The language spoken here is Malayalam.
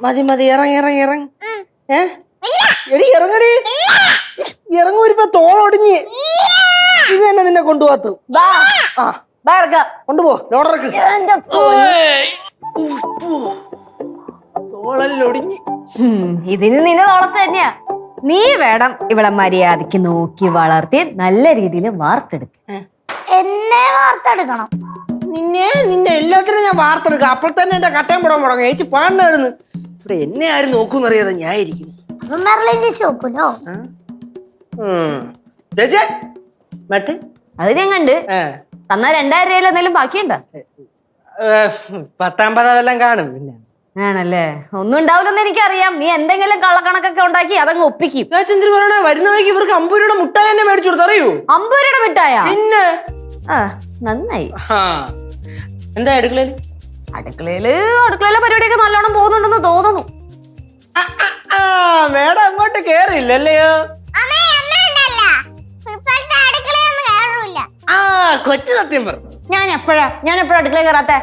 മതി മതി ഇറങ്ങി ഇറങ്ങി ഇറങ്ങി എടി ഇറങ്ങടി ഇറങ്ങൂരിപ്പ തോളൊടിഞ്ഞ് ഇത് തന്നെ നിന്നെ കൊണ്ടുപോകത്ത് കൊണ്ടുപോ ലോഡർക്ക് തോളല്ലൊടിഞ്ഞ് ഇതിന് നിന്നെ തോളത്ത് തന്നെയാ. നീ വേണം ഇവളെ മര്യാദക്ക് നോക്കി വളർത്തി നല്ല രീതിയിൽ വാർത്തെടുത്ത്. എന്നെ വാർത്തെടുക്കണം. നിന്നെ എല്ലാത്തിനും ഞാൻ വാർത്തെടുക്കാം. അപ്പോൾ തന്നെ എന്റെ കട്ടയം പുറം മുടങ്ങും. ചേച്ചി പാടിനായിരുന്നു ഇവിടെ എന്നെ ആരും നോക്കൂന്നറിയാതെ ഞാൻ ഇരിക്കുന്നു. നോക്കൂലോ ചേച്ചി മറ്റേ അത് ഞാൻ കണ്ട് തന്നാ 2000 രൂപയിൽ എന്തെങ്കിലും ബാക്കിയുണ്ടോ? 10-50 വല്ലം കാണും. പിന്നെ ആണല്ലേ, ഒന്നും ഉണ്ടാവില്ലെന്ന് എനിക്കറിയാം. നീ എന്തെങ്കിലും കള്ളക്കണക്കൊക്കെ ഉണ്ടാക്കി അതങ്ങ് ഒപ്പിക്കും. ചന്ദ്രൻ പറയണേ വരുന്ന വഴിക്ക് ഇവർക്ക് 50 രൂപയുടെ മുട്ടായി തന്നെ മേടിച്ചു കൊടുത്തു. അറിയൂ? 50 രൂപയുടെ മിഠായാ? പിന്നെ നന്നായി. എന്താ അടുക്കളയില് അടുക്കളയിലെ പരിപാടിയൊക്കെ നല്ലോണം പോകുന്നുണ്ടെന്ന് തോന്നുന്നു. മേഡം അങ്ങോട്ട് കേറില്ലല്ലയോ? അടുക്കളയൊന്നും കയറില്ല. കൊച്ചു സത്യം പറഞ്ഞു. ഞാൻ എപ്പോഴാ അടുക്കളയിൽ കയറാത്തെ?